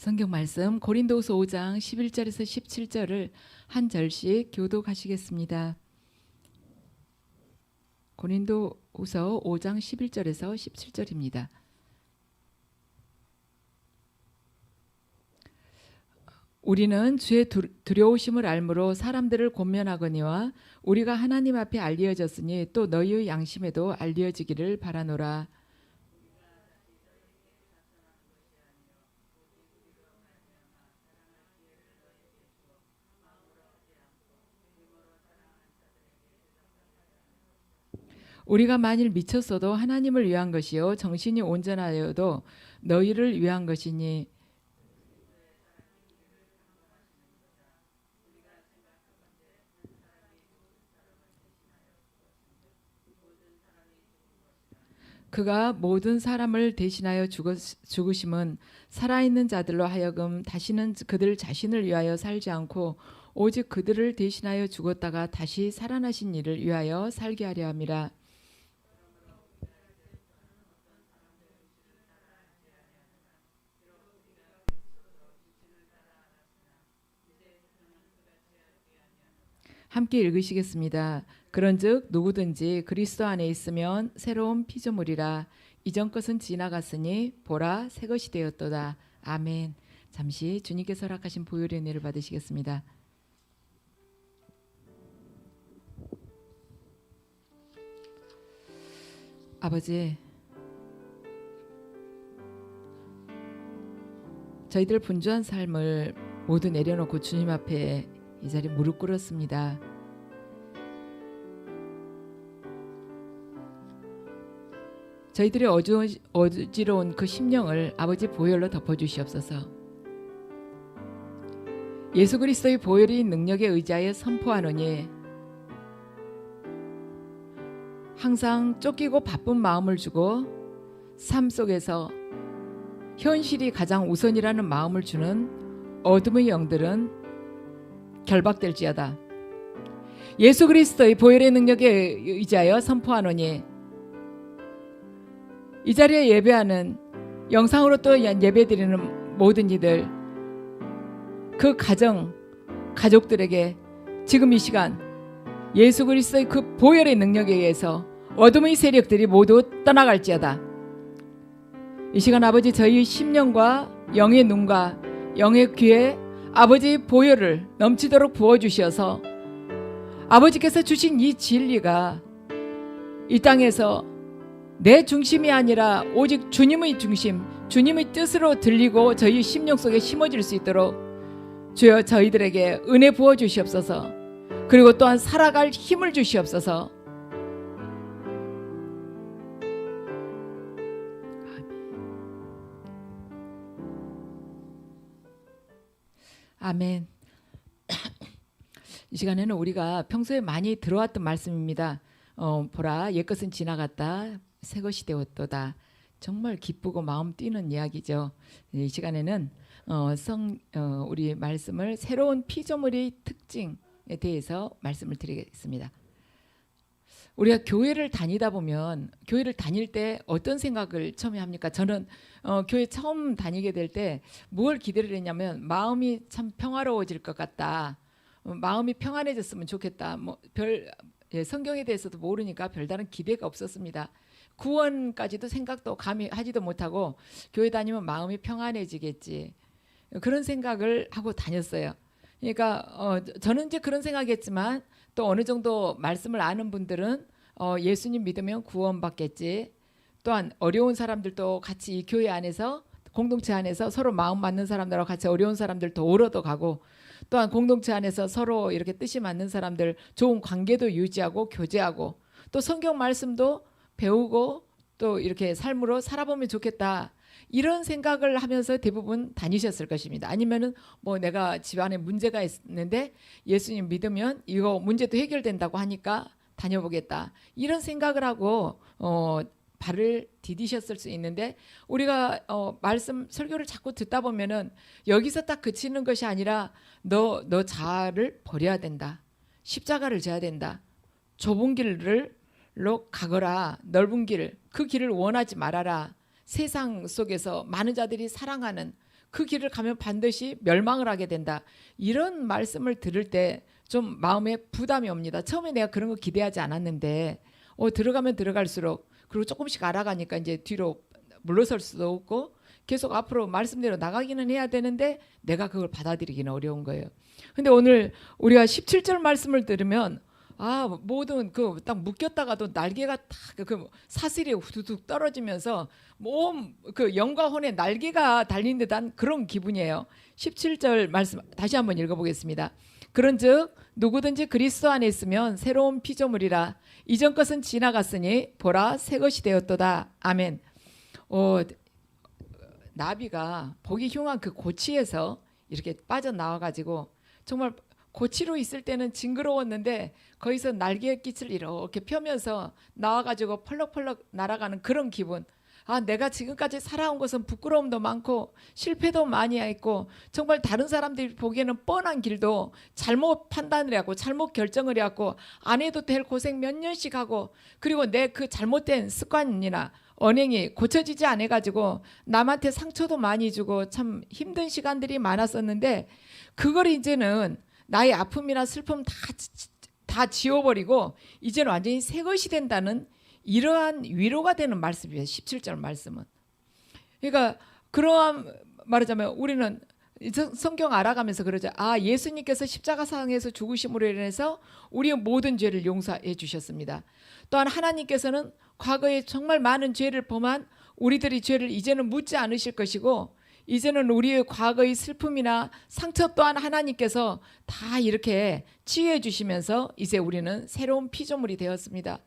성경 말씀 고린도후서 5장 11절에서 17절을 한 절씩 교독하시겠습니다. 고린도후서 5장 11절에서 17절입니다. 우리는 주의 두려우심을 알므로 사람들을 권면하거니와 우리가 하나님 앞에 알리어졌으니 또 너희의 양심에도 알리어지기를 바라노라. 우리가 만일 미쳤어도 하나님을 위한 것이요 정신이 온전하여도 너희를 위한 것이니 그가 모든 사람을 대신하여 죽으심은 살아있는 자들로 하여금 다시는 그들 자신을 위하여 살지 않고 오직 그들을 대신하여 죽었다가 다시 살아나신 이를 위하여 살게 하려 함이라. 함께 읽으시겠습니다. 그런즉 누구든지 그리스도 안에 있으면 새로운 피조물이라. 이전 것은 지나갔으니 보라 새 것이 되었도다. 아멘. 잠시 주님께서 허락하신 보혈의 은혜를 받으시겠습니다. 아버지, 저희들 분주한 삶을 모두 내려놓고 주님 앞에 이 자리에 무릎 꿇었습니다. 저희들의 어지러운 그 심령을 아버지 보혈로 덮어주시옵소서. 예수 그리스도의 보혈이 능력에 의지하여 선포하노니 항상 쫓기고 바쁜 마음을 주고 삶 속에서 현실이 가장 우선이라는 마음을 주는 어둠의 영들은 결박될지어다. 예수 그리스도의 보혈의 능력에 의지하여 선포하노니 이 자리에 예배하는 영상으로 또 예배드리는 모든 이들 그 가족들에게 지금 이 시간 예수 그리스도의 그 보혈의 능력에 의해서 어둠의 세력들이 모두 떠나갈지어다. 이 시간 아버지 저희 심령과 영의 눈과 영의 귀에 아버지 보혈을 넘치도록 부어주셔서 아버지께서 주신 이 진리가 이 땅에서 내 중심이 아니라 오직 주님의 중심, 주님의 뜻으로 들리고 저희 심령 속에 심어질 수 있도록 주여 저희들에게 은혜 부어주시옵소서. 그리고 또한 살아갈 힘을 주시옵소서. 아멘. 이 시간에는 우리가 평소에 많이 들어왔던 말씀입니다. 보라 옛것은 지나갔다 새 것이 되었도다. 정말 기쁘고 마음 뛰는 이야기죠. 이 시간에는 우리 말씀을 새로운 피조물의 특징에 대해서 말씀을 드리겠습니다. 우리가 교회를 다니다 보면 교회를 다닐 때 어떤 생각을 처음에 합니까? 저는 교회 처음 다니게 될 때 뭘 기대를 했냐면 마음이 참 평화로워질 것 같다. 마음이 평안해졌으면 좋겠다. 성경에 대해서도 모르니까 별다른 기대가 없었습니다. 구원까지도 생각도 감히 하지도 못하고 교회 다니면 마음이 평안해지겠지. 그런 생각을 하고 다녔어요. 그러니까 저는 이제 그런 생각했지만 또 어느 정도 말씀을 아는 분들은 예수님 믿으면 구원받겠지. 또한 어려운 사람들도 같이 이 교회 안에서 공동체 안에서 서로 마음 맞는 사람들하고 같이 어려운 사람들 도우러도 가고 또한 공동체 안에서 서로 이렇게 뜻이 맞는 사람들 좋은 관계도 유지하고 교제하고 또 성경 말씀도 배우고 또 이렇게 삶으로 살아보면 좋겠다. 이런 생각을 하면서 대부분 다니셨을 것입니다. 아니면은 내가 집안에 문제가 있는데 예수님 믿으면 이거 문제도 해결된다고 하니까 다녀보겠다. 이런 생각을 하고 발을 디디셨을 수 있는데 우리가 말씀 설교를 자꾸 듣다 보면은 여기서 딱 그치는 것이 아니라 너 자아를 버려야 된다. 십자가를 져야 된다. 좁은 길로 가거라. 넓은 길, 그 길을 원하지 말아라. 세상 속에서 많은 자들이 사랑하는 그 길을 가면 반드시 멸망을 하게 된다. 이런 말씀을 들을 때 좀 마음에 부담이 옵니다. 처음에 내가 그런 거 기대하지 않았는데 들어가면 들어갈수록, 그리고 조금씩 알아가니까 이제 뒤로 물러설 수도 없고 계속 앞으로 말씀대로 나가기는 해야 되는데 내가 그걸 받아들이기는 어려운 거예요. 근데 오늘 우리가 17절 말씀을 들으면 모든 그 딱 묶였다가도 날개가 딱 그 사슬이 후두둑 떨어지면서 몸 그 영과 혼의 날개가 달린 듯한 그런 기분이에요. 17절 말씀 다시 한번 읽어보겠습니다. 그런즉 누구든지 그리스도 안에 있으면 새로운 피조물이라, 이전 것은 지나갔으니 보라 새 것이 되었도다. 아멘. 나비가 보기 흉한 그 고치에서 이렇게 빠져나와가지고, 정말 고치로 있을 때는 징그러웠는데 거기서 날개의 깃을 이렇게 펴면서 나와가지고 펄럭펄럭 날아가는 그런 기분. 내가 지금까지 살아온 것은 부끄러움도 많고 실패도 많이 했고, 정말 다른 사람들이 보기에는 뻔한 길도 잘못 판단을 하고 잘못 결정을 해갖고 안 해도 될 고생 몇 년씩 하고, 그리고 내 그 잘못된 습관이나 언행이 고쳐지지 않아가지고 남한테 상처도 많이 주고 참 힘든 시간들이 많았었는데, 그걸 이제는 나의 아픔이나 슬픔 다 지워버리고 이제는 완전히 새 것이 된다는 이러한 위로가 되는 말씀이에요. 17절 말씀은. 그러니까 그러한 말하자면 우리는 성경 알아가면서 그러죠. 예수님께서 십자가상에서 죽으심으로 인해서 우리의 모든 죄를 용서해 주셨습니다. 또한 하나님께서는 과거에 정말 많은 죄를 범한 우리들의 죄를 이제는 묻지 않으실 것이고, 이제는 우리의 과거의 슬픔이나 상처 또한 하나님께서 다 이렇게 치유해 주시면서 이제 우리는 새로운 피조물이 되었습니다.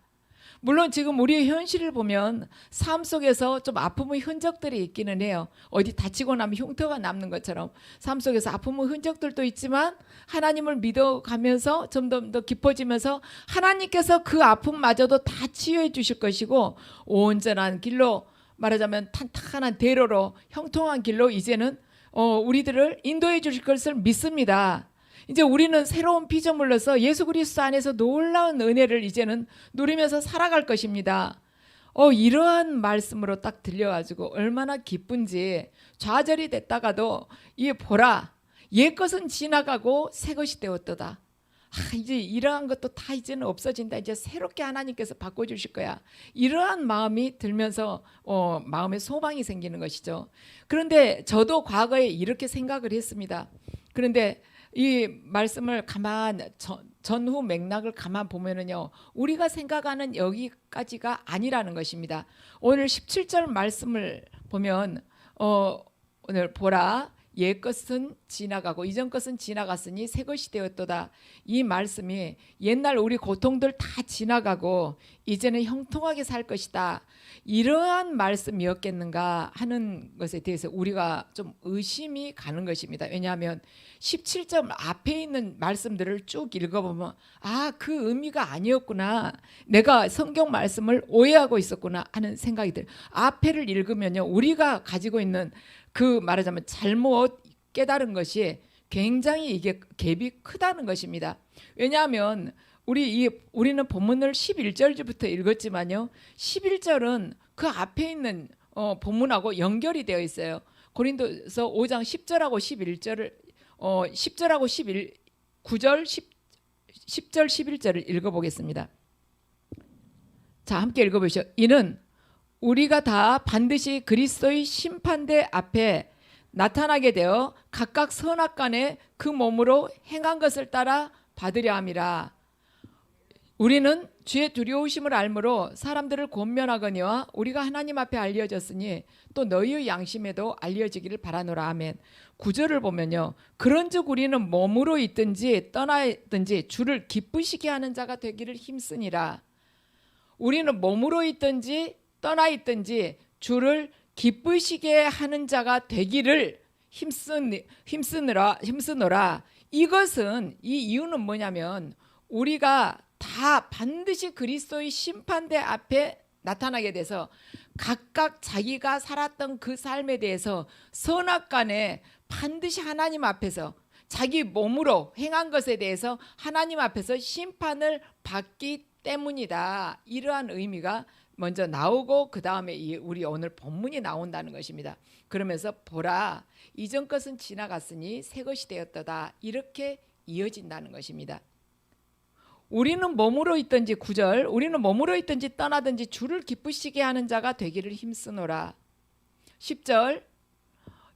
물론 지금 우리의 현실을 보면 삶 속에서 좀 아픔의 흔적들이 있기는 해요. 어디 다치고 나면 흉터가 남는 것처럼 삶 속에서 아픔의 흔적들도 있지만, 하나님을 믿어가면서 좀 더 깊어지면서 하나님께서 그 아픔마저도 다 치유해 주실 것이고, 온전한 길로, 말하자면 탄탄한 대로로, 형통한 길로 이제는 우리들을 인도해 주실 것을 믿습니다. 이제 우리는 새로운 피조물로서 예수 그리스도 안에서 놀라운 은혜를 이제는 누리면서 살아갈 것입니다. 이러한 말씀으로 딱 들려가지고 얼마나 기쁜지, 좌절이 됐다가도 보라 옛 것은 지나가고 새 것이 되었도다. 이제 이러한 것도 다 이제는 없어진다. 이제 새롭게 하나님께서 바꿔주실 거야. 이러한 마음이 들면서 마음에 소망이 생기는 것이죠. 그런데 저도 과거에 이렇게 생각을 했습니다. 그런데 이 말씀을 전후 맥락을 가만 보면은요, 우리가 생각하는 여기까지가 아니라는 것입니다. 오늘 17절 말씀을 보면 오늘 보라 옛 것은 지나가고 이전 것은 지나갔으니 새 것이 되었도다. 이 말씀이 옛날 우리 고통들 다 지나가고 이제는 형통하게 살 것이다, 이러한 말씀이었겠는가 하는 것에 대해서 우리가 좀 의심이 가는 것입니다. 왜냐하면 17점 앞에 있는 말씀들을 쭉 읽어보면 그 의미가 아니었구나, 내가 성경 말씀을 오해하고 있었구나 하는 생각이 들어요. 앞에를 읽으면요, 우리가 가지고 있는 그 말하자면 잘못 깨달은 것이 굉장히 이게 갭이 크다는 것입니다. 왜냐하면 우리는 본문을 11절부터 읽었지만요, 11절은 그 앞에 있는 본문하고 연결이 되어 있어요. 고린도서 5장 10절하고 11절을 10절하고 9절 10절 11절을 읽어보겠습니다. 자, 함께 읽어보시죠. 이는 우리가 다 반드시 그리스도의 심판대 앞에 나타나게 되어 각각 선악간에 그 몸으로 행한 것을 따라 받으려 함이라. 우리는 주의 두려우심을 알므로 사람들을 권면하거니와 우리가 하나님 앞에 알려졌으니 또 너희의 양심에도 알려지기를 바라노라. 아멘. 9절을 보면요, 그런즉 우리는 몸으로 있든지 떠나 있든지 주를 기쁘시게 하는 자가 되기를 힘쓰니라. 우리는 몸으로 있든지 떠나 있든지 주를 기쁘시게 하는 자가 되기를 힘쓰노라. 이것은, 이 이유는 뭐냐면 우리가 다 반드시 그리스도의 심판대 앞에 나타나게 돼서 각각 자기가 살았던 그 삶에 대해서 선악간에 반드시 하나님 앞에서 자기 몸으로 행한 것에 대해서 하나님 앞에서 심판을 받기 때문이다. 이러한 의미가 먼저 나오고 그 다음에 우리 오늘 본문이 나온다는 것입니다. 그러면서 보라 이전 것은 지나갔으니 새 것이 되었도다 이렇게 이어진다는 것입니다. 우리는 몸으로 있든지 9절 우리는 몸으로 있든지 떠나든지 주를 기쁘시게 하는 자가 되기를 힘쓰노라. 10절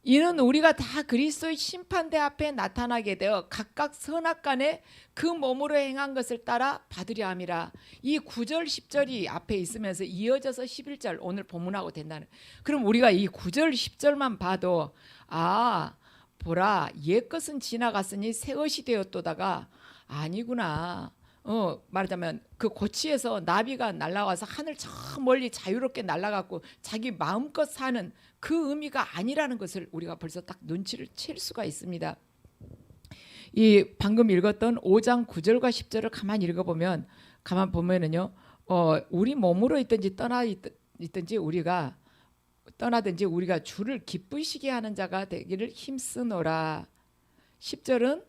이는 우리가 다 그리스도의 심판대 앞에 나타나게 되어 각각 선악간에 그 몸으로 행한 것을 따라 받으려 함이라. 이 9절 10절이 앞에 있으면서 이어져서 11절 오늘 본문하고 된다는. 그럼 우리가 이 9절 10절만 봐도 보라 옛것은 지나갔으니 새 것이 되었도다가 아니구나. 말하자면 그 고치에서 나비가 날아와서 하늘 저 멀리 자유롭게 날아갔고 자기 마음껏 사는 그 의미가 아니라는 것을 우리가 벌써 딱 눈치를 챌 수가 있습니다. 이 방금 읽었던 5장 9절과 10절을 가만히 읽어보면 보면은요, 우리 몸으로 있든지 있든지 우리가 떠나든지 우리가 주를 기쁘시게 하는 자가 되기를 힘쓰노라. 10절은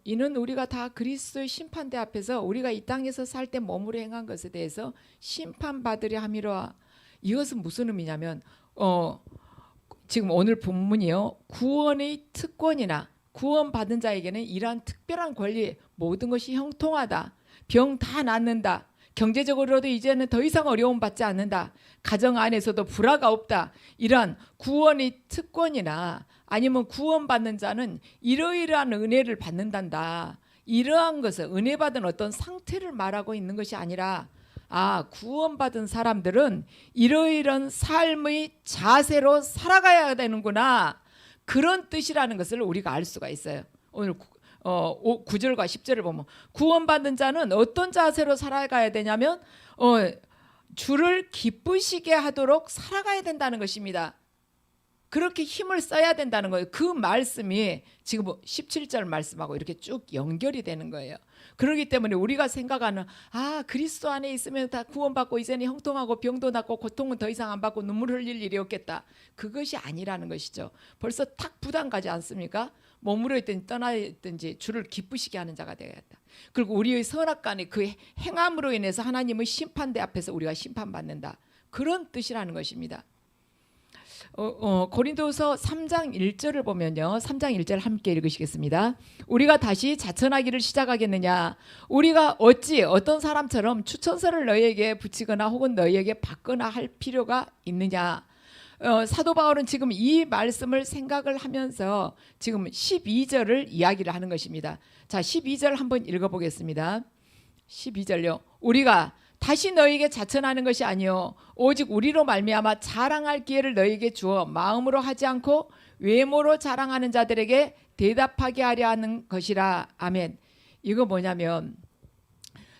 이는 우리가 다 그리스도의 심판대 앞에서 우리가 이 땅에서 살 때 몸으로 행한 것에 대해서 심판받으려 함이로라. 이것은 무슨 의미냐면 지금 오늘 본문이요, 구원의 특권이나 구원받은 자에게는 이러한 특별한 권리, 모든 것이 형통하다, 병 다 낫는다, 경제적으로도 이제는 더 이상 어려움 받지 않는다, 가정 안에서도 불화가 없다, 이러한 구원의 특권이나 아니면 구원받는 자는 이러이러한 은혜를 받는단다, 이러한 것을 은혜 받은 어떤 상태를 말하고 있는 것이 아니라 구원받은 사람들은 이러이러한 삶의 자세로 살아가야 되는구나, 그런 뜻이라는 것을 우리가 알 수가 있어요. 오늘 9절과 10절을 보면 구원받은 자는 어떤 자세로 살아가야 되냐면 주를 기쁘시게 하도록 살아가야 된다는 것입니다. 그렇게 힘을 써야 된다는 거예요. 그 말씀이 지금 17절 말씀하고 이렇게 쭉 연결이 되는 거예요. 그렇기 때문에 우리가 생각하는 그리스도 안에 있으면 다 구원받고 이제는 형통하고 병도 낫고 고통은 더 이상 안 받고 눈물 흘릴 일이 없겠다, 그것이 아니라는 것이죠. 벌써 탁 부담 가지 않습니까? 몸으로 있든지 떠나 있든지 주를 기쁘시게 하는 자가 되어야겠다. 그리고 우리의 선악간의 그 행함으로 인해서 하나님의 심판대 앞에서 우리가 심판받는다, 그런 뜻이라는 것입니다. 고린도서 3장 1절을 보면요, 3장 1절 함께 읽으시겠습니다. 우리가 다시 자천하기를 시작하겠느냐? 우리가 어찌 어떤 사람처럼 추천서를 너희에게 붙이거나 혹은 너희에게 받거나 할 필요가 있느냐? 사도 바울은 지금 이 말씀을 생각을 하면서 지금 12절을 이야기를 하는 것입니다. 자, 12절 한번 읽어보겠습니다. 12절요. 우리가 다시 너희에게 자천하는 것이 아니요 오직 우리로 말미암아 자랑할 기회를 너희에게 주어 마음으로 하지 않고 외모로 자랑하는 자들에게 대답하게 하려 하는 것이라. 아멘. 이거 뭐냐면,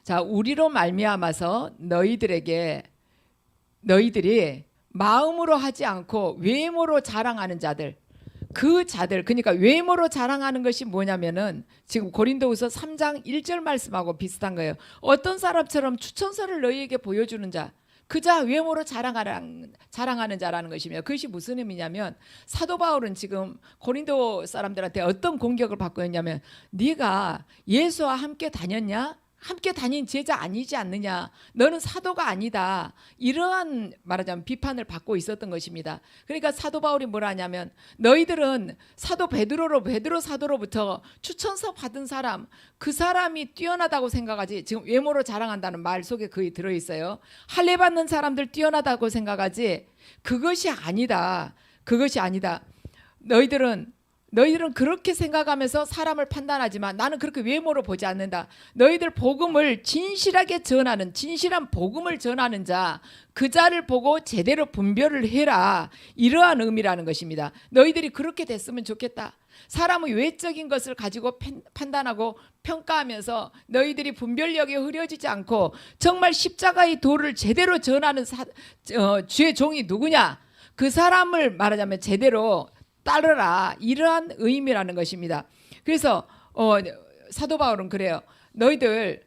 자, 우리로 말미암아서 너희들이 마음으로 하지 않고 외모로 자랑하는 자들, 그러니까 외모로 자랑하는 것이 뭐냐면은 지금 고린도후서 3장 1절 말씀하고 비슷한 거예요. 어떤 사람처럼 추천서를 너희에게 보여주는 자, 그 자 외모로 자랑하는 자라는 것이며, 그것이 무슨 의미냐면 사도 바울은 지금 고린도 사람들한테 어떤 공격을 받고 있냐면, 네가 예수와 함께 다녔냐? 함께 다닌 제자 아니지 않느냐? 너는 사도가 아니다, 이러한 말하자면 비판을 받고 있었던 것입니다. 그러니까 사도 바울이 뭐라 하냐면, 너희들은 사도 베드로 사도로부터 추천서 받은 사람, 그 사람이 뛰어나다고 생각하지, 지금 외모로 자랑한다는 말 속에 그게 들어있어요. 할례 받는 사람들 뛰어나다고 생각하지, 그것이 아니다. 너희들은 그렇게 생각하면서 사람을 판단하지만 나는 그렇게 외모로 보지 않는다. 너희들 복음을 진실한 복음을 전하는 자, 그 자를 보고 제대로 분별을 해라, 이러한 의미라는 것입니다. 너희들이 그렇게 됐으면 좋겠다. 사람의 외적인 것을 가지고 판단하고 평가하면서 너희들이 분별력이 흐려지지 않고 정말 십자가의 도를 제대로 전하는 주의 종이 누구냐, 그 사람을 말하자면 제대로 따르라, 이러한 의미라는 것입니다. 그래서 사도 바울은 그래요. 너희들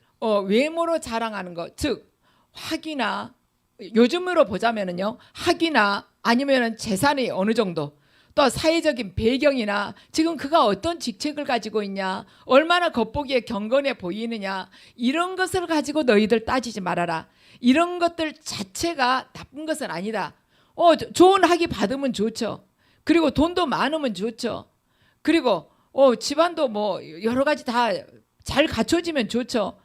외모로 자랑하는 것, 즉 학위나, 요즘으로 보자면은요, 학위나 아니면은 재산이 어느 정도, 또 사회적인 배경이나 지금 그가 어떤 직책을 가지고 있냐, 얼마나 겉보기에 경건해 보이느냐, 이런 것을 가지고 너희들 따지지 말아라. 이런 것들 자체가 나쁜 것은 아니다. 좋은 학위 받으면 좋죠. 그리고 돈도 많으면 좋죠. 그리고 집안도 뭐 여러 가지 다 잘 갖춰지면 좋죠.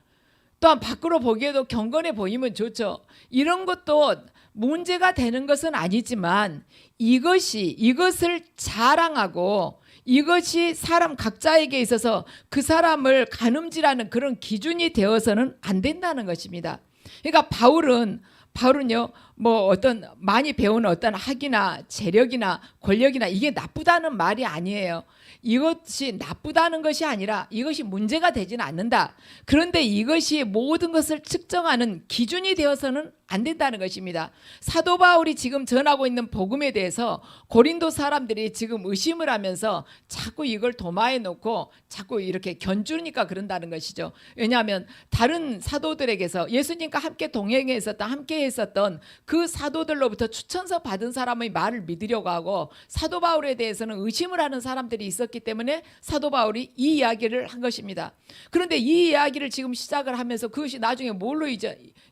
또한 밖으로 보기에도 경건해 보이면 좋죠. 이런 것도 문제가 되는 것은 아니지만 이것을 자랑하고 이것이 사람 각자에게 있어서 그 사람을 가늠질하는 그런 기준이 되어서는 안 된다는 것입니다. 그러니까 바울은요, 뭐 어떤 많이 배운 어떤 학이나 재력이나 권력이나 이게 나쁘다는 말이 아니에요. 이것이 나쁘다는 것이 아니라 이것이 문제가 되지는 않는다. 그런데 이것이 모든 것을 측정하는 기준이 되어서는 안 된다는 것입니다. 사도 바울이 지금 전하고 있는 복음에 대해서 고린도 사람들이 지금 의심을 하면서 자꾸 이걸 도마에 놓고 자꾸 이렇게 견주니까 그런다는 것이죠. 왜냐하면 다른 사도들에게서 예수님과 함께 동행했었던, 함께 했었던 그 사도들로부터 추천서 받은 사람의 말을 믿으려고 하고 사도 바울에 대해서는 의심을 하는 사람들이 있었기 때문에 사도 바울이 이 이야기를 한 것입니다. 그런데 이 이야기를 지금 시작을 하면서 그것이 나중에 뭘로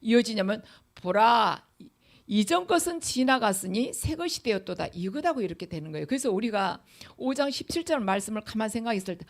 이어지냐면, 보라, 이전 것은 지나갔으니 새 것이 되었도다, 이거다고 이렇게 되는 거예요. 그래서 우리가 5장 17절 말씀을 가만 생각했을 때,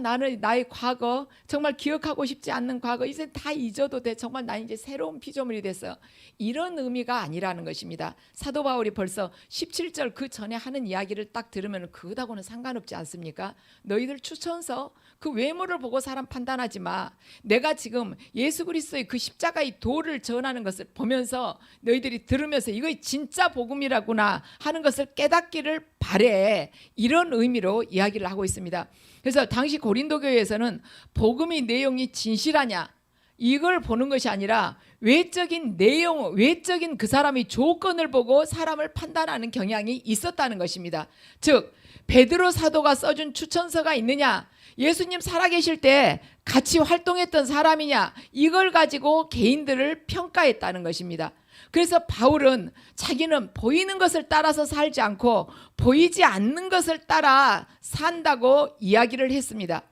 나는 나의 과거, 정말 기억하고 싶지 않는 과거 이제 다 잊어도 돼. 정말 나 이제 새로운 피조물이 됐어. 이런 의미가 아니라는 것입니다. 사도 바울이 벌써 17절 그 전에 하는 이야기를 딱 들으면 그거하고는 상관없지 않습니까? 너희들 추천서 그 외모를 보고 사람 판단하지 마. 내가 지금 예수 그리스도의 그 십자가의 도를 전하는 것을 보면서 너희들이 들으면서 이거 진짜 복음이라구나 하는 것을 깨닫기를 바래. 이런 의미로 이야기를 하고 있습니다. 그래서 당시 고린도 교회에서는 복음의 내용이 진실하냐 이걸 보는 것이 아니라 외적인 내용, 외적인 그 사람의 조건을 보고 사람을 판단하는 경향이 있었다는 것입니다. 즉 베드로 사도가 써준 추천서가 있느냐, 예수님 살아계실 때 같이 활동했던 사람이냐, 이걸 가지고 개인들을 평가했다는 것입니다. 그래서 바울은 자기는 보이는 것을 따라서 살지 않고 보이지 않는 것을 따라 산다고 이야기를 했습니다.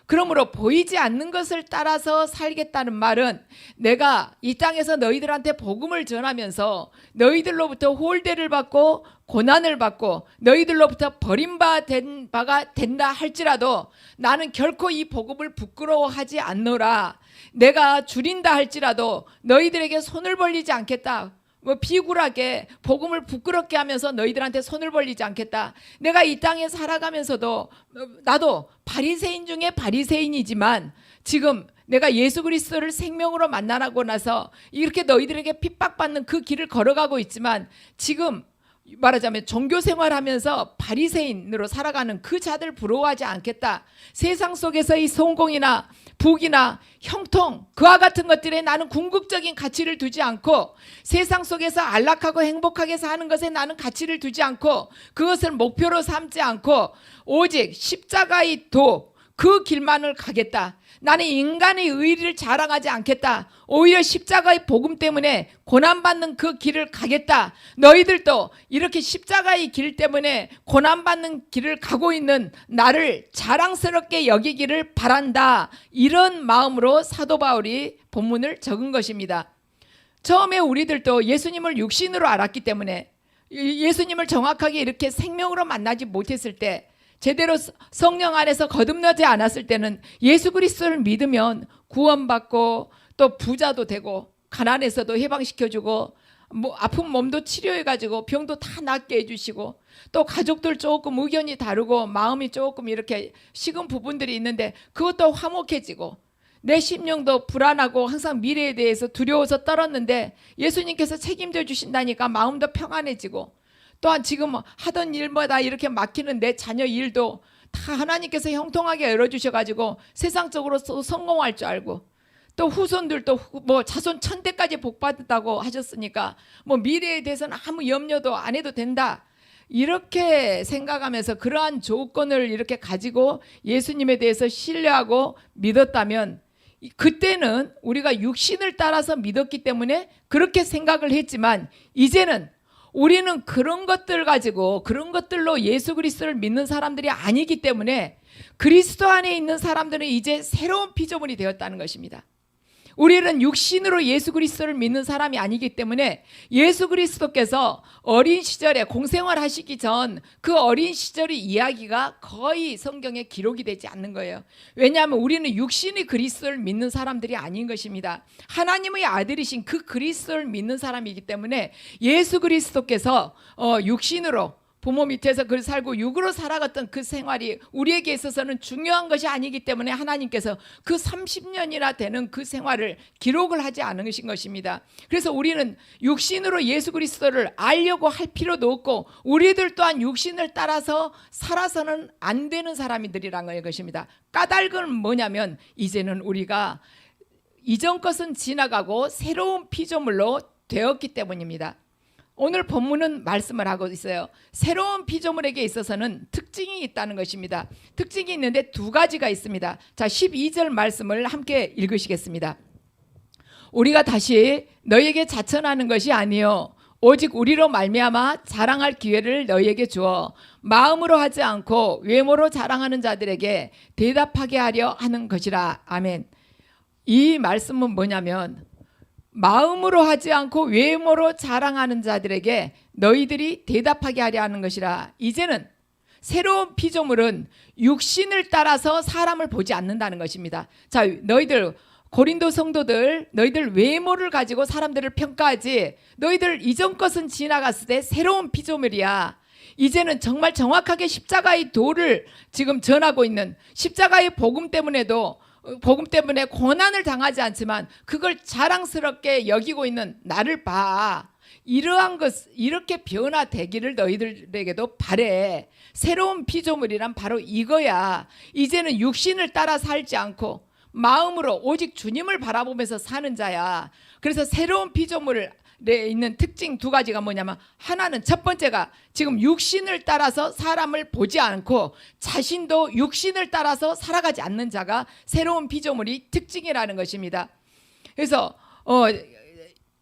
그러므로 보이지 않는 것을 따라서 살겠다는 말은 내가 이 땅에서 너희들한테 복음을 전하면서 너희들로부터 홀대를 받고 고난을 받고 너희들로부터 버림받은 바가 된다 할지라도 나는 결코 이 복음을 부끄러워하지 않노라. 내가 줄인다 할지라도 너희들에게 손을 벌리지 않겠다. 비굴하게 복음을 부끄럽게 하면서 너희들한테 손을 벌리지 않겠다. 내가 이 땅에 살아가면서도 나도 바리새인 중에 바리새인이지만 지금 내가 예수 그리스도를 생명으로 만나고 나서 이렇게 너희들에게 핍박받는 그 길을 걸어가고 있지만 지금 말하자면 종교 생활하면서 바리새인으로 살아가는 그 자들 부러워하지 않겠다. 세상 속에서의 성공이나 부귀나 형통 그와 같은 것들에 나는 궁극적인 가치를 두지 않고 세상 속에서 안락하고 행복하게 사는 것에 나는 가치를 두지 않고 그것을 목표로 삼지 않고 오직 십자가의 도 그 길만을 가겠다. 나는 인간의 의리를 자랑하지 않겠다. 오히려 십자가의 복음 때문에 고난받는 그 길을 가겠다. 너희들도 이렇게 십자가의 길 때문에 고난받는 길을 가고 있는 나를 자랑스럽게 여기기를 바란다. 이런 마음으로 사도 바울이 본문을 적은 것입니다. 처음에 우리들도 예수님을 육신으로 알았기 때문에 예수님을 정확하게 이렇게 생명으로 만나지 못했을 때 제대로 성령 안에서 거듭나지 않았을 때는 예수 그리스도를 믿으면 구원받고 또 부자도 되고 가난에서도 해방시켜주고 아픈 몸도 치료해가지고 병도 다 낫게 해주시고 또 가족들 조금 의견이 다르고 마음이 조금 이렇게 식은 부분들이 있는데 그것도 화목해지고 내 심령도 불안하고 항상 미래에 대해서 두려워서 떨었는데 예수님께서 책임져 주신다니까 마음도 평안해지고 또한 지금 하던 일마다 이렇게 막히는 내 자녀 일도 다 하나님께서 형통하게 열어주셔가지고 세상적으로 성공할 줄 알고 또 후손들도 뭐 자손 1000대까지 복받았다고 하셨으니까 뭐 미래에 대해서는 아무 염려도 안 해도 된다. 이렇게 생각하면서 그러한 조건을 이렇게 가지고 예수님에 대해서 신뢰하고 믿었다면 그때는 우리가 육신을 따라서 믿었기 때문에 그렇게 생각을 했지만 이제는 우리는 그런 것들 가지고 그런 것들로 예수 그리스도를 믿는 사람들이 아니기 때문에 그리스도 안에 있는 사람들은 이제 새로운 피조물이 되었다는 것입니다. 우리는 육신으로 예수 그리스도를 믿는 사람이 아니기 때문에 예수 그리스도께서 어린 시절에 공생활 하시기 전 그 어린 시절의 이야기가 거의 성경에 기록이 되지 않는 거예요. 왜냐하면 우리는 육신의 그리스도를 믿는 사람들이 아닌 것입니다. 하나님의 아들이신 그 그리스도를 믿는 사람이기 때문에 예수 그리스도께서 육신으로 부모 밑에서 그 살고 육으로 살아갔던 그 생활이 우리에게 있어서는 중요한 것이 아니기 때문에 하나님께서 그 30년이나 되는 그 생활을 기록을 하지 않으신 것입니다. 그래서 우리는 육신으로 예수 그리스도를 알려고 할 필요도 없고 우리들 또한 육신을 따라서 살아서는 안 되는 사람들이라는 것입니다. 까닭은 뭐냐면 이제는 우리가 이전 것은 지나가고 새로운 피조물로 되었기 때문입니다. 오늘 본문은 말씀을 하고 있어요. 새로운 피조물에게 있어서는 특징이 있다는 것입니다. 특징이 있는데 두 가지가 있습니다. 자, 12절 말씀을 함께 읽으시겠습니다. 우리가 다시 너희에게 자천하는 것이 아니요 오직 우리로 말미암아 자랑할 기회를 너희에게 주어 마음으로 하지 않고 외모로 자랑하는 자들에게 대답하게 하려 하는 것이라. 아멘. 이 말씀은 뭐냐면 마음으로 하지 않고 외모로 자랑하는 자들에게 너희들이 대답하게 하려 하는 것이라. 이제는 새로운 피조물은 육신을 따라서 사람을 보지 않는다는 것입니다. 자, 너희들 고린도 성도들 너희들 외모를 가지고 사람들을 평가하지 너희들 이전 것은 지나갔을 때 새로운 피조물이야. 이제는 정말 정확하게 십자가의 도를 지금 전하고 있는 십자가의 복음 때문에 고난을 당하지 않지만 그걸 자랑스럽게 여기고 있는 나를 봐. 이러한 것 이렇게 변화되기를 너희들에게도 바래. 새로운 피조물이란 바로 이거야. 이제는 육신을 따라 살지 않고 마음으로 오직 주님을 바라보면서 사는 자야. 그래서 새로운 피조물에 있는 특징 두 가지가 뭐냐면 하나는 첫 번째가 지금 육신을 따라서 사람을 보지 않고 자신도 육신을 따라서 살아가지 않는 자가 새로운 피조물이 특징이라는 것입니다. 그래서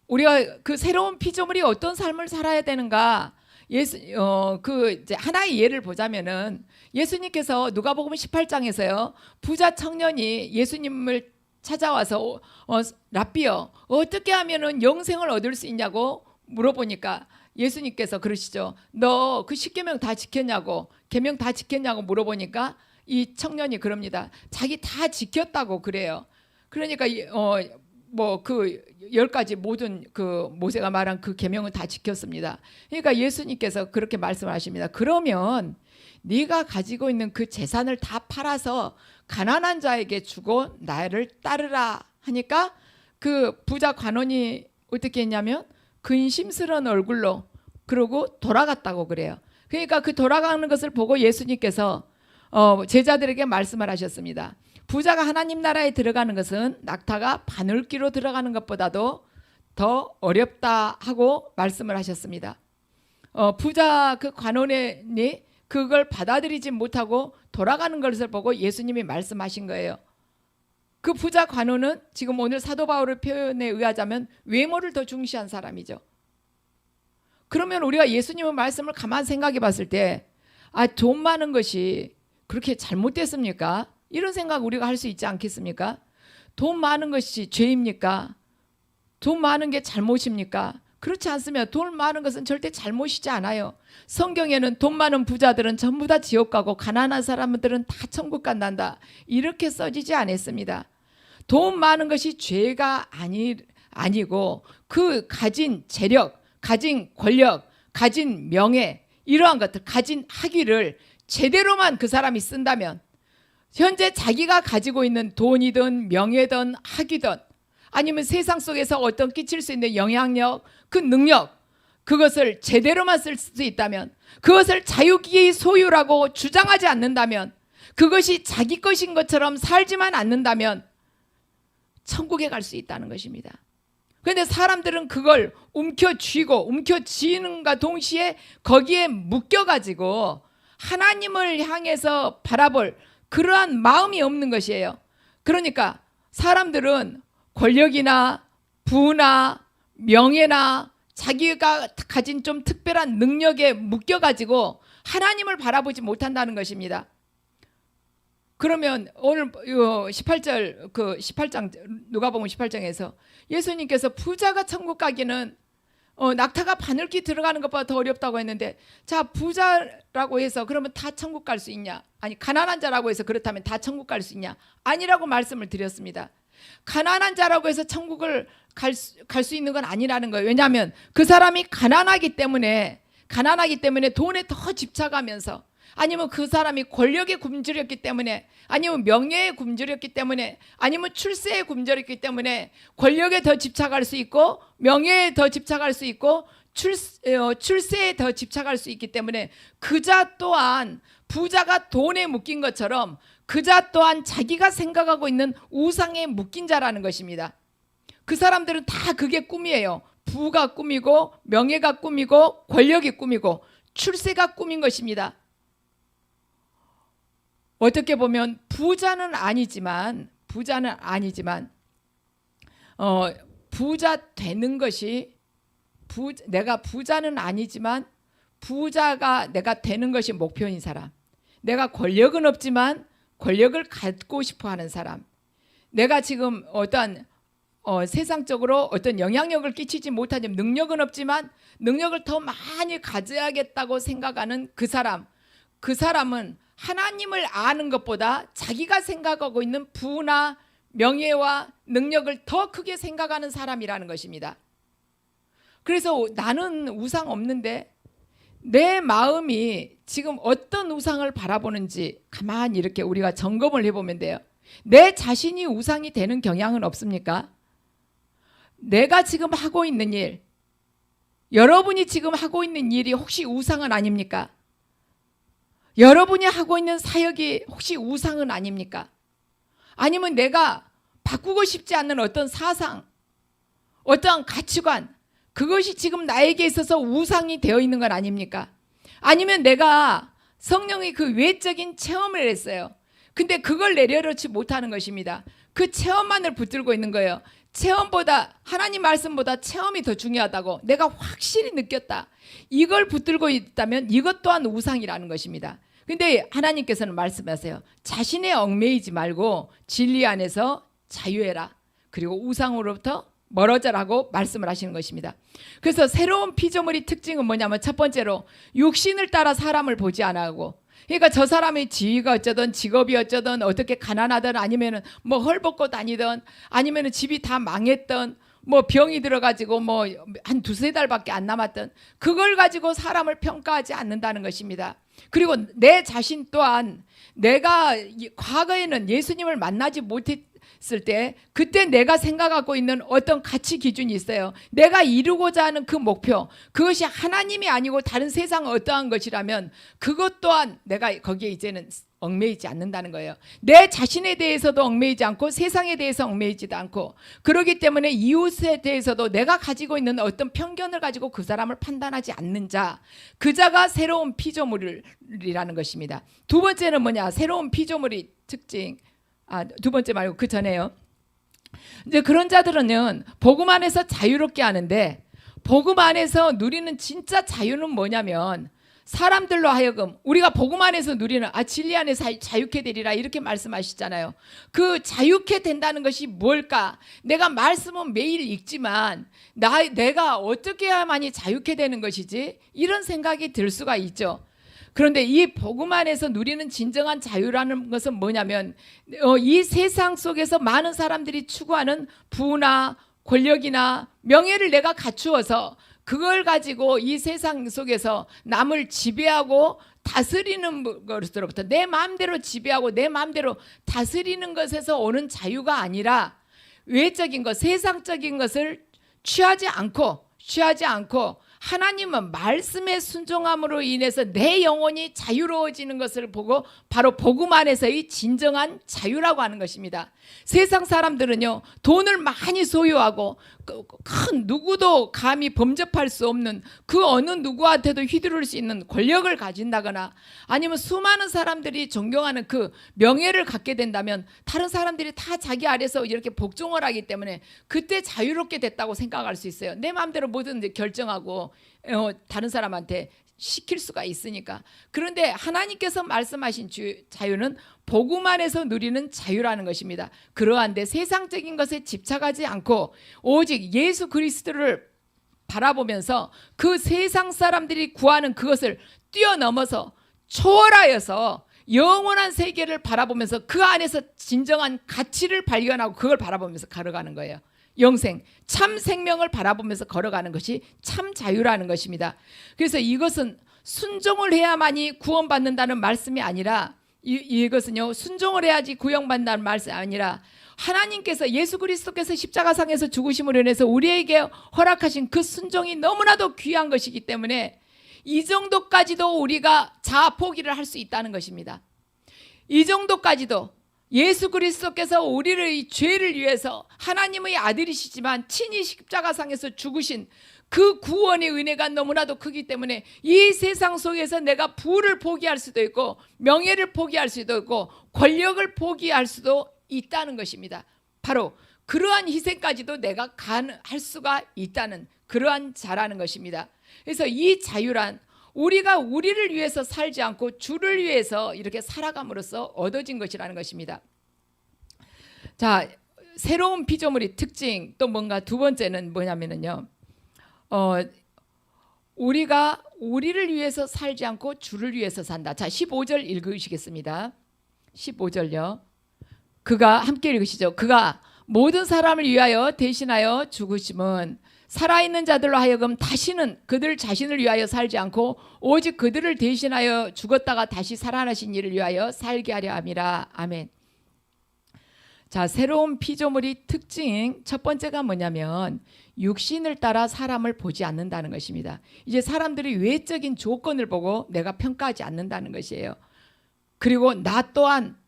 우리가 그 새로운 피조물이 어떤 삶을 살아야 되는가? 이제 하나의 예를 보자면은 예수님께서 누가복음 18장에서요 부자 청년이 예수님을 찾아와서 랍비여 어떻게 하면은 영생을 얻을 수 있냐고 물어보니까 예수님께서 그러시죠. 너 그 10계명 다 지켰냐고 계명 다 지켰냐고 물어보니까 이 청년이 그럽니다. 자기 다 지켰다고 그래요. 그러니까 뭐 그 10가지 모든 그 모세가 말한 그 계명은 다 지켰습니다. 그러니까 예수님께서 그렇게 말씀하십니다. 그러면 네가 가지고 있는 그 재산을 다 팔아서 가난한 자에게 주고 나를 따르라 하니까 그 부자 관원이 어떻게 했냐면 근심스러운 얼굴로 그러고 돌아갔다고 그래요. 그러니까 그 돌아가는 것을 보고 예수님께서 제자들에게 말씀을 하셨습니다. 부자가 하나님 나라에 들어가는 것은 낙타가 바늘귀로 들어가는 것보다도 더 어렵다 하고 말씀을 하셨습니다. 부자 그 관원이 그걸 받아들이지 못하고 돌아가는 것을 보고 예수님이 말씀하신 거예요. 그 부자 관원은 지금 오늘 사도 바울의 표현에 의하자면 외모를 더 중시한 사람이죠. 그러면 우리가 예수님의 말씀을 가만 생각해 봤을 때 돈 많은 것이 그렇게 잘못됐습니까? 이런 생각 우리가 할 수 있지 않겠습니까? 돈 많은 것이 죄입니까? 돈 많은 게 잘못입니까? 그렇지 않으면 돈 많은 것은 절대 잘못이지 않아요. 성경에는 돈 많은 부자들은 전부 다 지옥 가고 가난한 사람들은 다 천국 간단다. 이렇게 써지지 않았습니다. 돈 많은 것이 죄가 아니고 그 가진 재력, 가진 권력, 가진 명예 이러한 것들, 가진 학위를 제대로만 그 사람이 쓴다면 현재 자기가 가지고 있는 돈이든 명예든 학위든 아니면 세상 속에서 어떤 끼칠 수 있는 영향력, 그 능력 그것을 제대로만 쓸 수 있다면 그것을 자유기의 소유라고 주장하지 않는다면 그것이 자기 것인 것처럼 살지만 않는다면 천국에 갈 수 있다는 것입니다. 그런데 사람들은 그걸 움켜쥐고 움켜쥐는가 동시에 거기에 묶여가지고 하나님을 향해서 바라볼 그러한 마음이 없는 것이에요. 그러니까 사람들은 권력이나 부나 명예나 자기가 가진 좀 특별한 능력에 묶여가지고 하나님을 바라보지 못한다는 것입니다. 그러면 오늘 18절 그 18장 누가복음 18장에서 예수님께서 부자가 천국 가기는 낙타가 바늘기 들어가는 것보다 더 어렵다고 했는데, 자, 부자라고 해서 그러면 다 천국 갈 수 있냐? 아니, 가난한 자라고 해서 그렇다면 다 천국 갈 수 있냐? 아니라고 말씀을 드렸습니다. 가난한 자라고 해서 천국을 갈 수 있는 건 아니라는 거예요. 왜냐하면 그 사람이 가난하기 때문에 돈에 더 집착하면서, 아니면 그 사람이 권력에 굶주렸기 때문에, 아니면 명예에 굶주렸기 때문에, 아니면 출세에 굶주렸기 때문에 권력에 더 집착할 수 있고, 명예에 더 집착할 수 있고, 출세에 더 집착할 수 있기 때문에 그자 또한 부자가 돈에 묶인 것처럼 그자 또한 자기가 생각하고 있는 우상에 묶인 자라는 것입니다. 그 사람들은 다 그게 꿈이에요. 부가 꿈이고, 명예가 꿈이고, 권력이 꿈이고, 출세가 꿈인 것입니다. 어떻게 보면 부자는 아니지만 부자 되는 것이, 내가 부자는 아니지만 부자가 내가 되는 것이 목표인 사람, 내가 권력은 없지만 권력을 갖고 싶어하는 사람, 내가 지금 어떤 세상적으로 어떤 영향력을 끼치지 못하지만 능력은 없지만 능력을 더 많이 가져야겠다고 생각하는 그 사람은 하나님을 아는 것보다 자기가 생각하고 있는 부나 명예와 능력을 더 크게 생각하는 사람이라는 것입니다. 그래서 나는 우상 없는데 내 마음이 지금 어떤 우상을 바라보는지 가만히 이렇게 우리가 점검을 해보면 돼요. 내 자신이 우상이 되는 경향은 없습니까? 내가 지금 하고 있는 일, 여러분이 지금 하고 있는 일이 혹시 우상은 아닙니까? 여러분이 하고 있는 사역이 혹시 우상은 아닙니까? 아니면 내가 바꾸고 싶지 않는 어떤 사상, 어떤 가치관, 그것이 지금 나에게 있어서 우상이 되어 있는 건 아닙니까? 아니면 내가 성령의 그 외적인 체험을 했어요. 근데 그걸 내려놓지 못하는 것입니다. 그 체험만을 붙들고 있는 거예요. 체험보다, 하나님 말씀보다 체험이 더 중요하다고 내가 확실히 느꼈다. 이걸 붙들고 있다면 이것 또한 우상이라는 것입니다. 근데 하나님께서는 말씀하세요. 자신의 얽매이지 말고 진리 안에서 자유해라. 그리고 우상으로부터 멀어져라고 말씀을 하시는 것입니다. 그래서 새로운 피조물의 특징은 뭐냐면, 첫 번째로 육신을 따라 사람을 보지 않고, 그러니까 저 사람의 지위가 어쩌든 직업이 어쩌든 어떻게 가난하든 아니면은 뭐 헐벗고 다니든 아니면은 집이 다 망했든 뭐 병이 들어가지고 뭐 한 두세 달밖에 안 남았든 그걸 가지고 사람을 평가하지 않는다는 것입니다. 그리고 내 자신 또한 내가 과거에는 예수님을 만나지 못했을 때 그때 내가 생각하고 있는 어떤 가치 기준이 있어요. 내가 이루고자 하는 그 목표, 그것이 하나님이 아니고 다른 세상 어떠한 것이라면 그것 또한 내가 거기에 이제는 얽매이지 않는다는 거예요. 내 자신에 대해서도 얽매이지 않고 세상에 대해서 얽매이지도 않고, 그렇기 때문에 이웃에 대해서도 내가 가지고 있는 어떤 편견을 가지고 그 사람을 판단하지 않는 자, 그 자가 새로운 피조물이라는 것입니다. 두 번째는 뭐냐? 새로운 피조물의 특징. 두 번째 말고 그 전에요. 이제 그런 자들은요, 복음 안에서 자유롭게 하는데, 복음 안에서 누리는 진짜 자유는 뭐냐면, 사람들로 하여금 우리가 복음 안에서 누리는 진리 안에서 자유케 되리라 이렇게 말씀하시잖아요. 그 자유케 된다는 것이 뭘까? 내가 말씀은 매일 읽지만 내가 어떻게 해야만이 자유케 되는 것이지? 이런 생각이 들 수가 있죠. 그런데 이 복음 안에서 누리는 진정한 자유라는 것은 뭐냐면, 이 세상 속에서 많은 사람들이 추구하는 부나 권력이나 명예를 내가 갖추어서 그걸 가지고 이 세상 속에서 남을 지배하고 다스리는 것으로부터 내 마음대로 지배하고 내 마음대로 다스리는 것에서 오는 자유가 아니라, 외적인 것, 세상적인 것을 취하지 않고 하나님은 말씀의 순종함으로 인해서 내 영혼이 자유로워지는 것을 보고 바로 복음 안에서의 진정한 자유라고 하는 것입니다. 세상 사람들은요, 돈을 많이 소유하고 큰 누구도 감히 범접할 수 없는 그 어느 누구한테도 휘두를 수 있는 권력을 가진다거나 아니면 수많은 사람들이 존경하는 그 명예를 갖게 된다면 다른 사람들이 다 자기 아래서 이렇게 복종을 하기 때문에 그때 자유롭게 됐다고 생각할 수 있어요. 내 마음대로 뭐든 결정하고 다른 사람한테 시킬 수가 있으니까. 그런데 하나님께서 말씀하신 자유는 복음 안에서 누리는 자유라는 것입니다. 그러한데 세상적인 것에 집착하지 않고 오직 예수 그리스도를 바라보면서 그 세상 사람들이 구하는 그것을 뛰어넘어서 초월하여서 영원한 세계를 바라보면서 그 안에서 진정한 가치를 발견하고 그걸 바라보면서 걸어가는 거예요. 영생, 참 생명을 바라보면서 걸어가는 것이 참 자유라는 것입니다. 그래서 이것은 순종을 해야만이 구원받는다는 말씀이 아니라 이것은요, 순종을 해야지 구원받는다는 말씀이 아니라 하나님께서 예수 그리스도께서 십자가상에서 죽으심으로 인해서 우리에게 허락하신 그 순종이 너무나도 귀한 것이기 때문에 이 정도까지도 우리가 자아 포기를 할 수 있다는 것입니다. 이 정도까지도 예수 그리스도께서 우리를 이 죄를 위해서 하나님의 아들이시지만 친히 십자가상에서 죽으신 그 구원의 은혜가 너무나도 크기 때문에 이 세상 속에서 내가 부를 포기할 수도 있고 명예를 포기할 수도 있고 권력을 포기할 수도 있다는 것입니다. 바로 그러한 희생까지도 내가 할 수가 있다는 그러한 자라는 것입니다. 그래서 이 자유란 우리가 우리를 위해서 살지 않고 주를 위해서 이렇게 살아감으로써 얻어진 것이라는 것입니다. 자, 새로운 피조물의 특징 또 뭔가 두 번째는 뭐냐면요, 우리가 우리를 위해서 살지 않고 주를 위해서 산다. 자, 15절 읽으시겠습니다. 15절요. 그가 함께 읽으시죠. 그가 모든 사람을 위하여 대신하여 죽으심은 살아있는 자들로 하여금 다시는 그들 자신을 위하여 살지 않고 오직 그들을 대신하여 죽었다가 다시 살아나신 이를 위하여 살게 하려 함이라. 아멘. 자, 새로운 피조물의 특징 첫 번째가 뭐냐면 육신을 따라 사람을 보지 않는다는 것입니다. 이제 사람들이 외적인 조건을 보고 내가 평가하지 않는다는 것이에요. 그리고 나 또한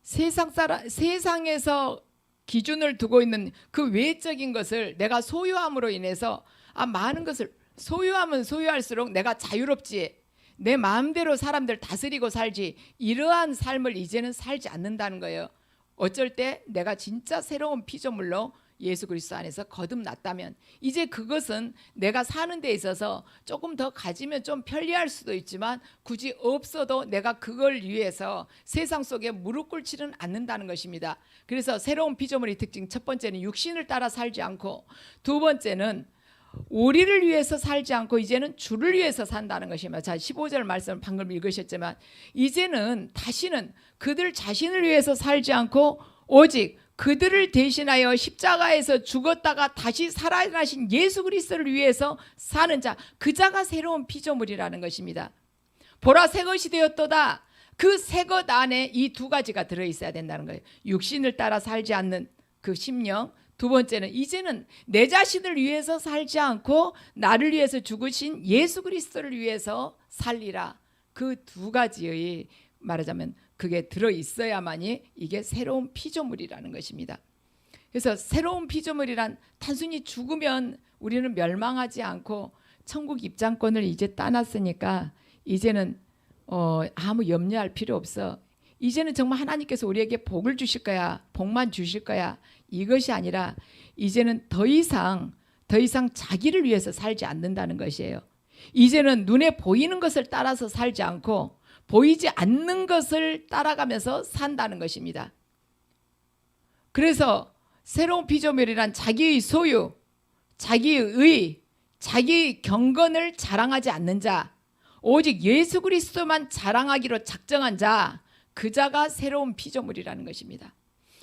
세상에서 기준을 두고 있는 그 외적인 것을 내가 소유함으로 인해서 많은 것을 소유하면 소유할수록 내가 자유롭지, 내 마음대로 사람들 다스리고 살지, 이러한 삶을 이제는 살지 않는다는 거예요. 어쩔 때 내가 진짜 새로운 피조물로 예수 그리스도 안에서 거듭났다면 이제 그것은 내가 사는 데 있어서 조금 더 가지면 좀 편리할 수도 있지만 굳이 없어도 내가 그걸 위해서 세상 속에 무릎 꿇지는 않는다는 것입니다. 그래서 새로운 피조물의 특징 첫 번째는 육신을 따라 살지 않고, 두 번째는 우리를 위해서 살지 않고 이제는 주를 위해서 산다는 것입니다. 자, 15절 말씀 방금 읽으셨지만 이제는 다시는 그들 자신을 위해서 살지 않고 오직 그들을 대신하여 십자가에서 죽었다가 다시 살아나신 예수 그리스도를 위해서 사는 자, 그 자가 새로운 피조물이라는 것입니다. 보라, 새 것이 되었도다. 그 새 것 안에 이 두 가지가 들어있어야 된다는 거예요. 육신을 따라 살지 않는 그 심령, 두 번째는 이제는 내 자신을 위해서 살지 않고 나를 위해서 죽으신 예수 그리스도를 위해서 살리라. 그 두 가지의 말하자면 그게 들어있어야만이 이게 새로운 피조물이라는 것입니다. 그래서 새로운 피조물이란 단순히 죽으면 우리는 멸망하지 않고 천국 입장권을 이제 따놨으니까 이제는 아무 염려할 필요 없어. 이제는 정말 하나님께서 우리에게 복을 주실 거야, 복만 주실 거야, 이것이 아니라 이제는 더 이상 자기를 위해서 살지 않는다는 것이에요. 이제는 눈에 보이는 것을 따라서 살지 않고 보이지 않는 것을 따라가면서 산다는 것입니다. 그래서 새로운 피조물이란 자기의 소유, 자기의 자기 경건을 자랑하지 않는 자, 오직 예수 그리스도만 자랑하기로 작정한 자, 그 자가 새로운 피조물이라는 것입니다.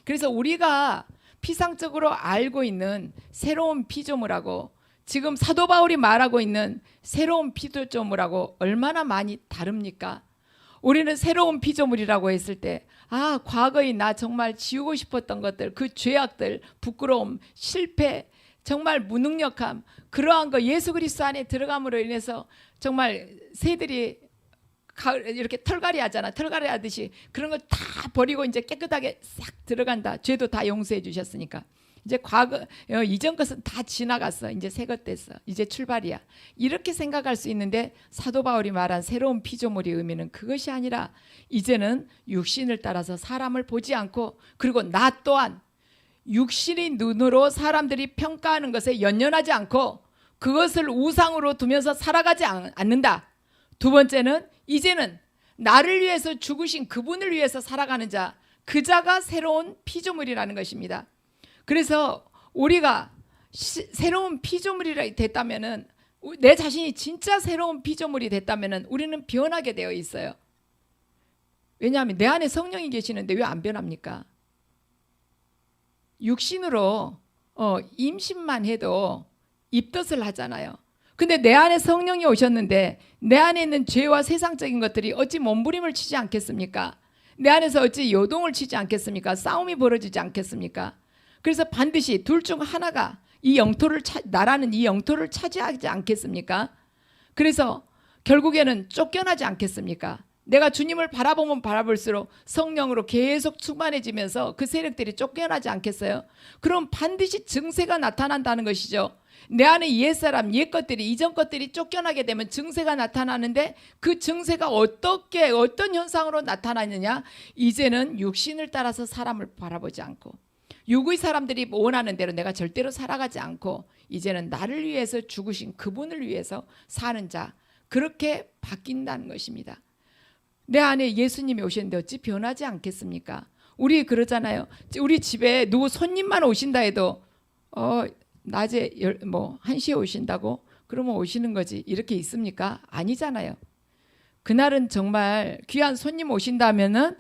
그래서 우리가 피상적으로 알고 있는 새로운 피조물하고 지금 사도 바울이 말하고 있는 새로운 피조물하고 얼마나 많이 다릅니까? 우리는 새로운 피조물이라고 했을 때 과거에 나 정말 지우고 싶었던 것들, 그 죄악들, 부끄러움, 실패, 정말 무능력함, 그러한 거 예수 그리스도 안에 들어감으로 인해서 정말 새들이 이렇게 털갈이 하잖아. 털갈이 하듯이 그런 걸 다 버리고 이제 깨끗하게 싹 들어간다. 죄도 다 용서해 주셨으니까. 이제 과거 이전 것은 다 지나갔어. 이제 새 것 됐어. 이제 출발이야. 이렇게 생각할 수 있는데 사도 바울이 말한 새로운 피조물의 의미는 그것이 아니라 이제는 육신을 따라서 사람을 보지 않고, 그리고 나 또한 육신의 눈으로 사람들이 평가하는 것에 연연하지 않고 그것을 우상으로 두면서 살아가지 않는다. 두 번째는 이제는 나를 위해서 죽으신 그분을 위해서 살아가는 자, 그 자가 새로운 피조물이라는 것입니다. 그래서 우리가 새로운 피조물이 됐다면은, 내 자신이 진짜 새로운 피조물이 됐다면은 우리는 변하게 되어 있어요. 왜냐하면 내 안에 성령이 계시는데 왜 안 변합니까? 육신으로 임신만 해도 입덧을 하잖아요. 근데 내 안에 성령이 오셨는데 내 안에 있는 죄와 세상적인 것들이 어찌 몸부림을 치지 않겠습니까? 내 안에서 어찌 요동을 치지 않겠습니까? 싸움이 벌어지지 않겠습니까? 그래서 반드시 둘 중 하나가 이 영토를 나라는 이 영토를 차지하지 않겠습니까? 그래서 결국에는 쫓겨나지 않겠습니까? 내가 주님을 바라보면 바라볼수록 성령으로 계속 충만해지면서 그 세력들이 쫓겨나지 않겠어요? 그럼 반드시 증세가 나타난다는 것이죠. 내 안에 옛사람, 옛 것들이, 이전 것들이 쫓겨나게 되면 증세가 나타나는데, 그 증세가 어떤 현상으로 나타나느냐? 이제는 육신을 따라서 사람을 바라보지 않고, 육의 사람들이 원하는 대로 내가 절대로 살아가지 않고, 이제는 나를 위해서 죽으신 그분을 위해서 사는 자, 그렇게 바뀐다는 것입니다. 내 안에 예수님이 오셨는데 어찌 변하지 않겠습니까? 우리 그러잖아요. 우리 집에 누구 손님만 오신다 해도 낮에 1시에 오신다고? 그러면 오시는 거지. 이렇게 있습니까? 아니잖아요. 그날은 정말 귀한 손님 오신다면은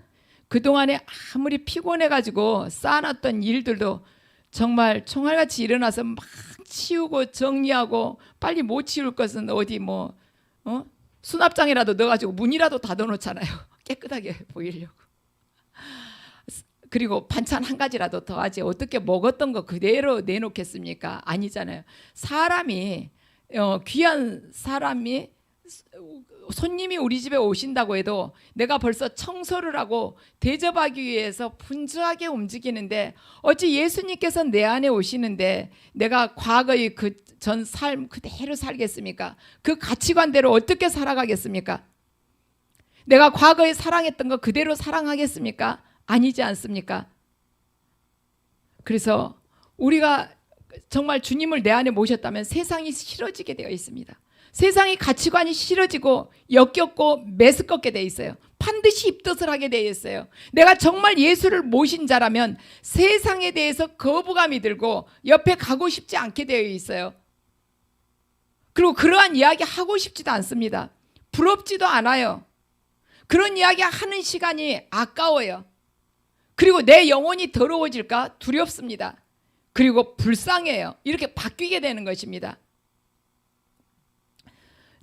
그동안에 아무리 피곤해가지고 쌓아놨던 일들도 정말 총알같이 일어나서 막 치우고 정리하고, 빨리 못 치울 것은 어디 수납장이라도 넣어가지고 문이라도 닫아놓잖아요. 깨끗하게 보이려고. 그리고 반찬 한 가지라도 더 하지. 어떻게 먹었던 거 그대로 내놓겠습니까? 아니잖아요. 사람이 귀한 사람이, 손님이 우리 집에 오신다고 해도 내가 벌써 청소를 하고 대접하기 위해서 분주하게 움직이는데, 어찌 예수님께서 내 안에 오시는데 내가 과거의 그 전 삶 그대로 살겠습니까? 그 가치관대로 어떻게 살아가겠습니까? 내가 과거에 사랑했던 거 그대로 사랑하겠습니까? 아니지 않습니까? 그래서 우리가 정말 주님을 내 안에 모셨다면 세상이 싫어지게 되어 있습니다. 세상의 가치관이 싫어지고 역겹고 메스껍게 되어 있어요. 반드시 입덧을 하게 되어 있어요. 내가 정말 예수를 모신 자라면 세상에 대해서 거부감이 들고 옆에 가고 싶지 않게 되어 있어요. 그리고 그러한 이야기 하고 싶지도 않습니다. 부럽지도 않아요. 그런 이야기 하는 시간이 아까워요. 그리고 내 영혼이 더러워질까 두렵습니다. 그리고 불쌍해요. 이렇게 바뀌게 되는 것입니다.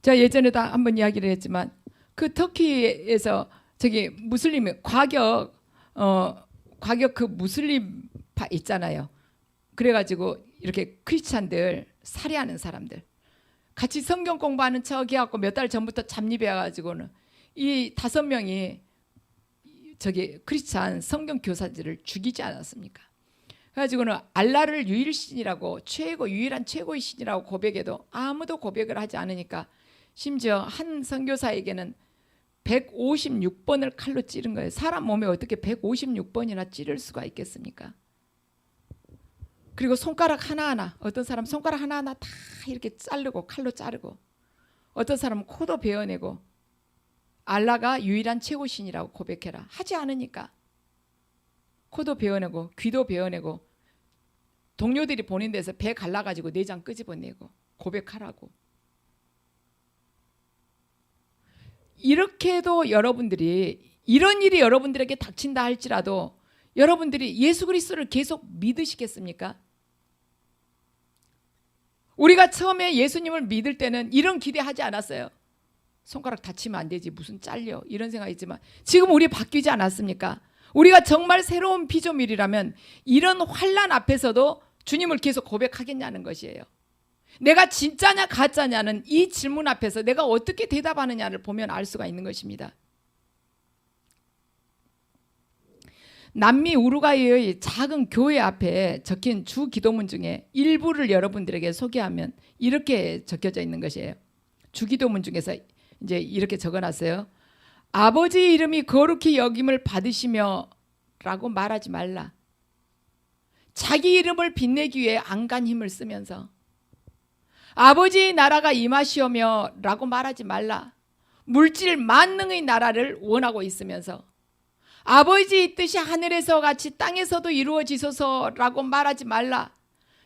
제가 예전에도 한번 이야기를 했지만, 그 터키에서 무슬림 과격 그 무슬림파 있잖아요. 그래가지고 이렇게 크리스찬들 살해하는 사람들, 같이 성경 공부하는 척 해갖고 몇 달 전부터 잠입해가지고는 이 5명이 크리스찬 성경 교사들을 죽이지 않았습니까? 그래가지고는 알라를 유일신이라고, 유일한 최고의 신이라고 고백해도 아무도 고백을 하지 않으니까, 심지어 한 선교사에게는 156번을 칼로 찌른 거예요. 사람 몸에 어떻게 156번이나 찌를 수가 있겠습니까? 그리고 손가락 하나하나, 어떤 사람 손가락 하나하나 다 이렇게 자르고, 칼로 자르고, 어떤 사람은 코도 베어내고, 알라가 유일한 최고신이라고 고백해라 하지 않으니까 코도 베어내고 귀도 베어내고, 동료들이 보는 데서 배 갈라가지고 내장 끄집어내고 고백하라고. 이렇게도 여러분들이, 이런 일이 여러분들에게 닥친다 할지라도 여러분들이 예수 그리스도를 계속 믿으시겠습니까? 우리가 처음에 예수님을 믿을 때는 이런 기대하지 않았어요. 손가락 다치면 안 되지, 무슨 잘려, 이런 생각이지만 지금 우리 바뀌지 않았습니까? 우리가 정말 새로운 피조물이라면 이런 환난 앞에서도 주님을 계속 고백하겠냐는 것이에요. 내가 진짜냐 가짜냐는 이 질문 앞에서 내가 어떻게 대답하느냐를 보면 알 수가 있는 것입니다. 남미 우루과이의 작은 교회 앞에 적힌 주 기도문 중에 일부를 여러분들에게 소개하면 이렇게 적혀져 있는 것이에요. 주 기도문 중에서 이제 이렇게 적어놨어요. 아버지 이름이 거룩히 여김을 받으시며 라고 말하지 말라. 자기 이름을 빛내기 위해 안간 힘을 쓰면서 아버지의 나라가 임하시오며 라고 말하지 말라. 물질 만능의 나라를 원하고 있으면서 아버지의 뜻이 하늘에서 같이 땅에서도 이루어지소서 라고 말하지 말라.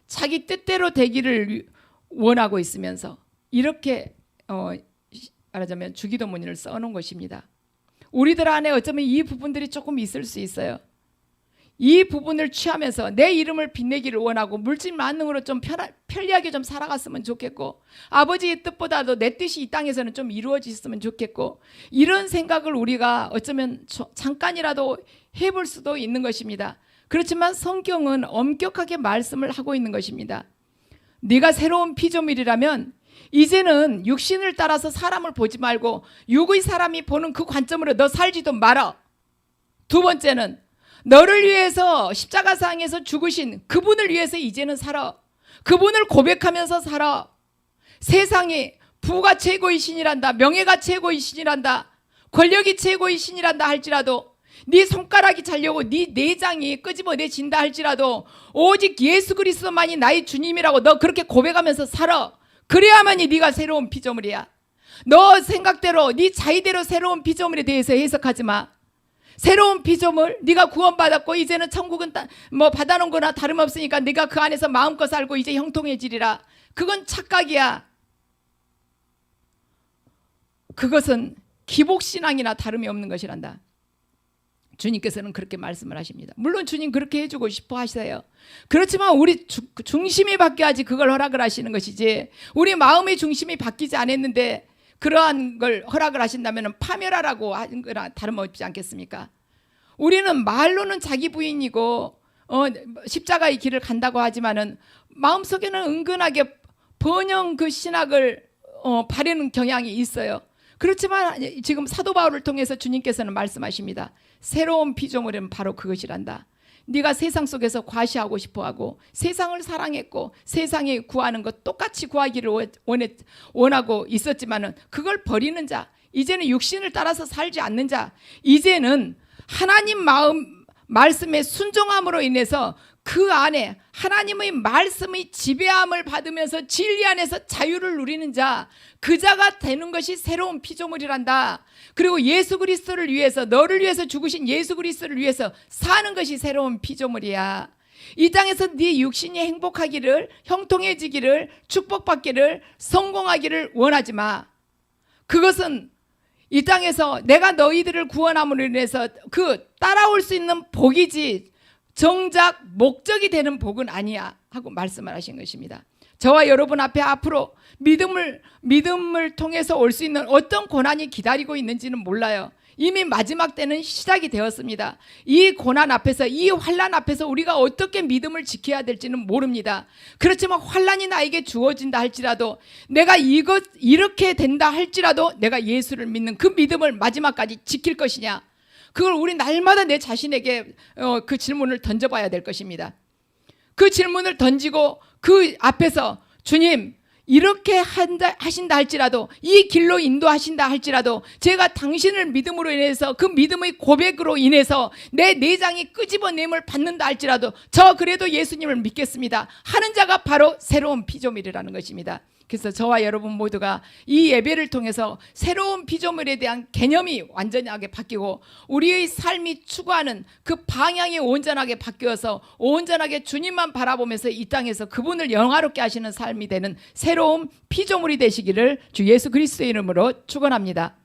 자기 뜻대로 되기를 원하고 있으면서 이렇게 말하자면 주기도문을 써놓은 것입니다. 우리들 안에 어쩌면 이 부분들이 조금 있을 수 있어요. 이 부분을 취하면서 내 이름을 빛내기를 원하고 물질 만능으로 좀 편리하게 좀 살아갔으면 좋겠고 아버지의 뜻보다도 내 뜻이 이 땅에서는 좀 이루어졌으면 좋겠고 이런 생각을 우리가 어쩌면 잠깐이라도 해볼 수도 있는 것입니다. 그렇지만 성경은 엄격하게 말씀을 하고 있는 것입니다. 네가 새로운 피조물이라면 이제는 육신을 따라서 사람을 보지 말고 육의 사람이 보는 그 관점으로 너 살지도 마라. 두 번째는 너를 위해서 십자가상에서 죽으신 그분을 위해서 이제는 살아. 그분을 고백하면서 살아. 세상에 부가 최고의 신이란다, 명예가 최고의 신이란다, 권력이 최고의 신이란다 할지라도 네 손가락이 잘려고 네 내장이 끄집어내진다 할지라도 오직 예수 그리스도만이 나의 주님이라고 너 그렇게 고백하면서 살아. 그래야만이 네가 새로운 피조물이야. 너 생각대로 네 자의대로 새로운 피조물에 대해서 해석하지 마. 새로운 피조물, 네가 구원받았고 이제는 천국은 뭐 받아놓은 거나 다름없으니까 네가 그 안에서 마음껏 살고 이제 형통해지리라. 그건 착각이야. 그것은 기복신앙이나 다름이 없는 것이란다. 주님께서는 그렇게 말씀을 하십니다. 물론 주님 그렇게 해주고 싶어 하세요. 그렇지만 우리 중심이 바뀌어야지 그걸 허락을 하시는 것이지 우리 마음의 중심이 바뀌지 않았는데 그러한 걸 허락을 하신다면 파멸하라고 하는 거나 다름없지 않겠습니까? 우리는 말로는 자기 부인이고 십자가의 길을 간다고 하지만은 마음속에는 은근하게 번영 그 신학을 바르는 경향이 있어요. 그렇지만 지금 사도 바울을 통해서 주님께서는 말씀하십니다. 새로운 피조물은 바로 그것이란다. 네가 세상 속에서 과시하고 싶어하고 세상을 사랑했고 세상에 구하는 것 똑같이 구하기를 원하고 있었지만은 그걸 버리는 자, 이제는 육신을 따라서 살지 않는 자, 이제는 하나님 말씀의 순종함으로 인해서 그 안에 하나님의 말씀의 지배함을 받으면서 진리 안에서 자유를 누리는 자, 그 자가 되는 것이 새로운 피조물이란다. 그리고 예수 그리스도를 위해서, 너를 위해서 죽으신 예수 그리스도를 위해서 사는 것이 새로운 피조물이야. 이 땅에서 네 육신이 행복하기를, 형통해지기를, 축복받기를, 성공하기를 원하지 마. 그것은 이 땅에서 내가 너희들을 구원함으로 인해서 그 따라올 수 있는 복이지 정작 목적이 되는 복은 아니야 하고 말씀을 하신 것입니다. 저와 여러분 앞에 앞으로 믿음을 통해서 올 수 있는 어떤 고난이 기다리고 있는지는 몰라요. 이미 마지막 때는 시작이 되었습니다. 이 고난 앞에서, 이 환난 앞에서 우리가 어떻게 믿음을 지켜야 될지는 모릅니다. 그렇지만 환난이 나에게 주어진다 할지라도, 내가 이렇게 된다 할지라도 내가 예수를 믿는 그 믿음을 마지막까지 지킬 것이냐, 그걸 우리 날마다 내 자신에게 그 질문을 던져봐야 될 것입니다. 그 질문을 던지고 그 앞에서 주님, 이렇게 하신다 할지라도, 이 길로 인도하신다 할지라도, 제가 당신을 믿음으로 인해서, 그 믿음의 고백으로 인해서 내 내장이 끄집어냄을 받는다 할지라도 저 그래도 예수님을 믿겠습니다 하는 자가 바로 새로운 피조물이라는 것입니다. 그래서 저와 여러분 모두가 이 예배를 통해서 새로운 피조물에 대한 개념이 완전하게 바뀌고 우리의 삶이 추구하는 그 방향이 온전하게 바뀌어서 온전하게 주님만 바라보면서 이 땅에서 그분을 영화롭게 하시는 삶이 되는 새로운 피조물이 되시기를 주 예수 그리스도의 이름으로 축원합니다.